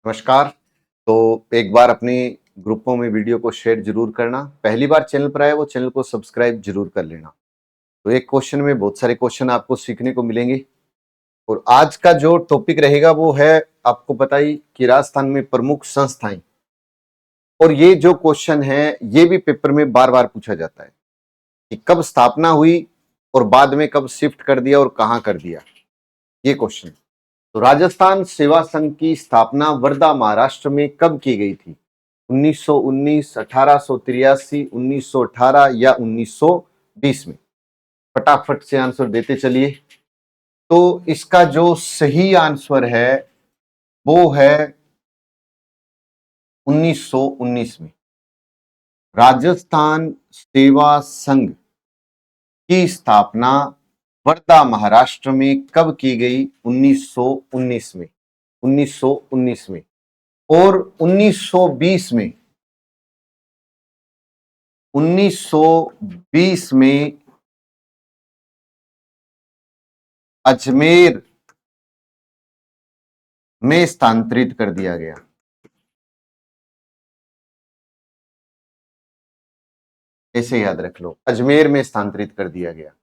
नमस्कार। तो एक बार अपने ग्रुपों में वीडियो को शेयर जरूर करना। पहली बार चैनल पर आए वो चैनल को सब्सक्राइब जरूर कर लेना। तो एक क्वेश्चन में बहुत सारे क्वेश्चन आपको सीखने को मिलेंगे और आज का जो टॉपिक रहेगा वो है, आपको पता ही कि राजस्थान में प्रमुख संस्थाएं। और ये जो क्वेश्चन है ये भी पेपर में बार बार पूछा जाता है कि कब स्थापना हुई और बाद में कब शिफ्ट कर दिया और कहां कर दिया, ये क्वेश्चन। तो राजस्थान सेवा संघ की स्थापना वर्धा महाराष्ट्र में कब की गई थी? 1919, 1883, 1918 या 1920 में? फटाफट से आंसर देते चलिए। तो इसका जो सही आंसर है वो है 1919 में। राजस्थान सेवा संघ की स्थापना वर्धा महाराष्ट्र में कब की गई? 1919 में। 1919 में। और 1920 में 1920 में अजमेर में स्थानांतरित कर दिया गया। ऐसे याद रख लो, अजमेर में स्थानांतरित कर दिया गया।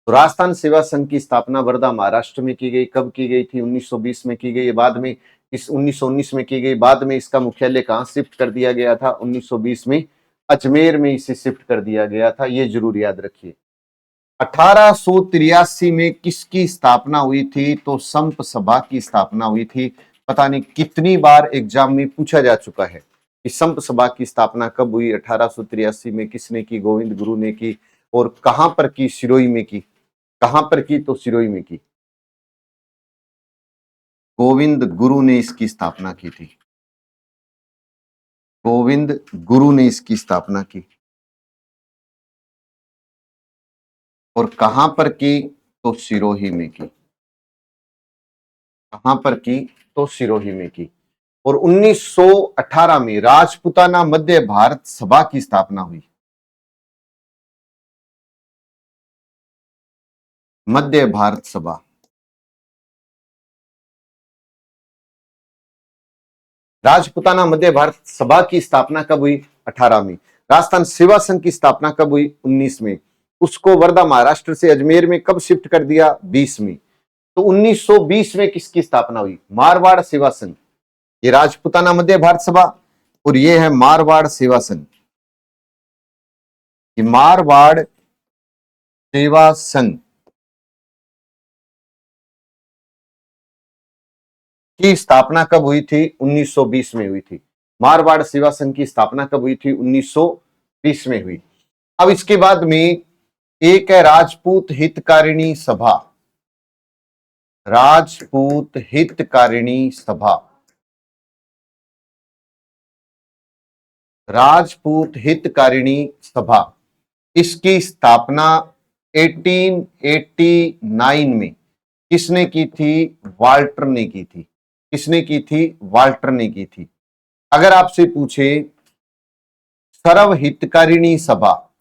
तो राजस्थान सेवा संघ की स्थापना वर्धा महाराष्ट्र में की गई। कब की गई थी? 1920 में की गई। बाद में इस 1919 में की गई। बाद में इसका मुख्यालय कहां शिफ्ट कर दिया गया था? 1920 में अजमेर में इसे शिफ्ट कर दिया गया था। ये जरूर याद रखिए। 1883 में किसकी स्थापना हुई थी? तो संप सभा की स्थापना हुई थी। पता नहीं कितनी बार एग्जाम में पूछा जा चुका है कि संप सभा की स्थापना कब हुई, 1883 में किसने की? गोविंद गुरु ने की। और कहां पर की? सिरोही में की। कहां पर की? तो सिरोही में की। गोविंद गुरु ने इसकी स्थापना की थी। गोविंद गुरु ने इसकी स्थापना की। और कहां पर की? तो सिरोही में की। कहां पर की? तो सिरोही में की। और 1918 में राजपुताना मध्य भारत सभा की स्थापना हुई। मध्य भारत सभा। राजपुताना मध्य भारत सभा की स्थापना कब हुई? 18 में। राजस्थान सेवा संघ की स्थापना कब हुई? 19 में। उसको वर्धा महाराष्ट्र से अजमेर में कब शिफ्ट कर दिया? 20 में। तो 1920 में किसकी स्थापना हुई? मारवाड़ सेवा संघ। ये राजपुताना मध्य भारत सभा और ये है मारवाड़ सेवा संघ। ये मारवाड़ सेवा संघ की स्थापना कब हुई थी? 1920 में हुई थी। मारवाड़ सेवा संघ की स्थापना कब हुई थी? 1920 में हुई। अब इसके बाद में एक है राजपूत हितकारिणी सभा। राजपूत हितकारिणी सभा। राजपूत हितकारिणी सभा, इसकी स्थापना 1889 में किसने की थी? वाल्टर ने की थी। किसने की थी? वाल्टर ने की थी। अगर आपसे पूछे सर्व हितकारिणी सभा,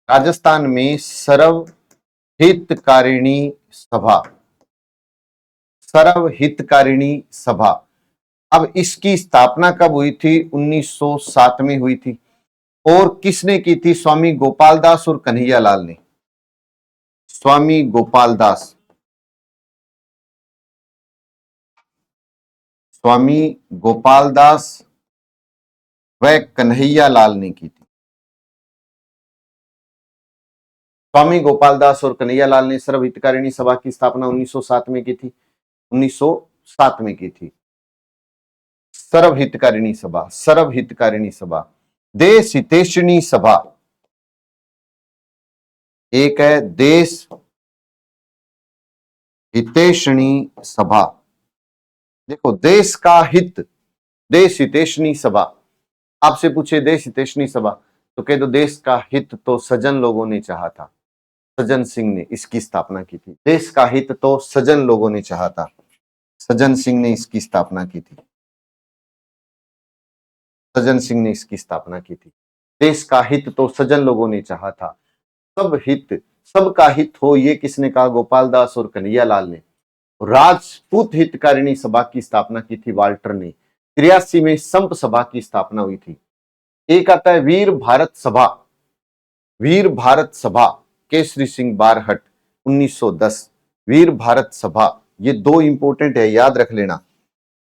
राजस्थान में सर्व हितकारिणी सभा, सर्व हितकारिणी सभा, अब इसकी स्थापना कब हुई थी? 1907 में हुई थी। और किसने की थी? स्वामी गोपाल दास और कन्हैया लाल ने। स्वामी गोपाल दास, स्वामी गोपाल दास व कन्हैया लाल ने की थी। स्वामी गोपाल दास और कन्हैया लाल ने सर्व हितकारिणी सभा की स्थापना 1907 में की थी। 1907 में की थी। सर्व हितकारिणी सभा, सर्व हितकारिणी सभा। देश हितैषिणी सभा, एक है देश हितैषिणी सभा। देखो, देश का हित, देश हितैषिणी सभा। आपसे पूछे देश हितैषिणी सभा तो कह दो देश का हित तो सज्जन लोगों ने चाहा था। सज्जन सिंह ने इसकी स्थापना की थी। देश का हित तो सज्जन लोगों ने चाहा था। सज्जन सिंह ने इसकी स्थापना की थी। सज्जन सिंह ने इसकी स्थापना की थी। देश का हित तो सज्जन लोगों ने चाहा था। सब हित, सबका हित हो, ये किसने कहा? गोपाल दास और कन्हैया लाल ने। राजपूत हितकारिणी सभा की स्थापना की थी वाल्टर ने। 83 में संप सभा की स्थापना हुई थी। एक आता है वीर भारत सभा, वीर भारत सभा केसरी सिंह बारहट 1910। वीर भारत सभा, ये दो इंपॉर्टेंट है, याद रख लेना।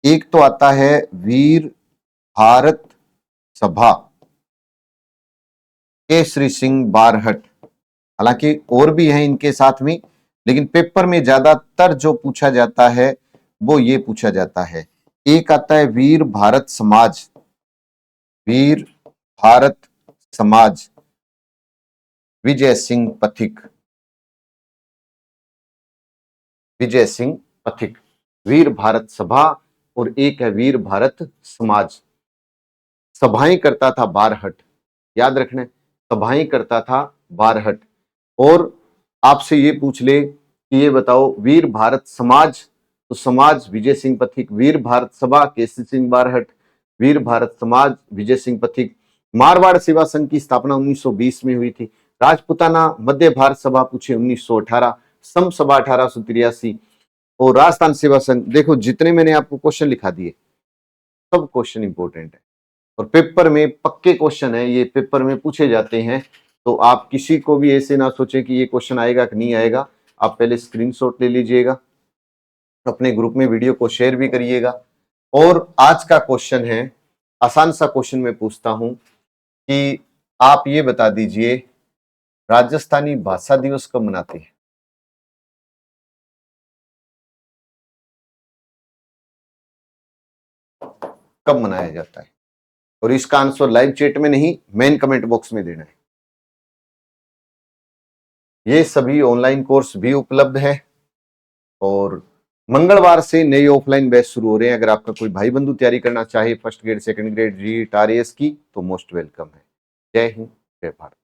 एक तो आता है वीर भारत सभा केसरी सिंह बारहट, हालांकि और भी हैं इनके साथ में, लेकिन पेपर में ज्यादातर जो पूछा जाता है वो ये पूछा जाता है। एक आता है वीर भारत समाज, वीर भारत समाज विजय सिंह पथिक, विजय सिंह पथिक, वीर भारत सभा, और एक है वीर भारत समाज। सभाएं करता था बारहट, याद रखना, सभाएं करता था बारहट। और आपसे ये पूछ ले कि ये बताओ वीर भारत समाज, तो समाज विजय सिंह पथिक, वीर भारत सभा केसरी सिंह बारहट, वीर भारत समाज विजय सिंह पथिक। मारवाड़ सेवा संघ की स्थापना 1920 में हुई थी। राजपुताना मध्य भारत सभा पूछे 1918, सम सभा 1883, और राजस्थान सेवा संघ। देखो जितने मैंने आपको क्वेश्चन लिखा दिए सब क्वेश्चन इंपॉर्टेंट है और पेपर में पक्के क्वेश्चन है, ये पेपर में पूछे जाते हैं। तो आप किसी को भी ऐसे ना सोचें कि ये क्वेश्चन आएगा कि नहीं आएगा। आप पहले स्क्रीनशॉट ले लीजिएगा, अपने ग्रुप में वीडियो को शेयर भी करिएगा। और आज का क्वेश्चन है, आसान सा क्वेश्चन मैं पूछता हूं कि आप ये बता दीजिए राजस्थानी भाषा दिवस कब मनाते हैं? कब मनाया जाता है? और इसका आंसर लाइव चैट में नहीं, मेन कमेंट बॉक्स में देना है। ये सभी ऑनलाइन कोर्स भी उपलब्ध है और मंगलवार से नए ऑफलाइन बैच शुरू हो रहे हैं। अगर आपका कोई भाई बंधु तैयारी करना चाहे फर्स्ट ग्रेड, सेकंड ग्रेड, जीट, आरएएस की, तो मोस्ट वेलकम है। जय हिंद, जय भारत।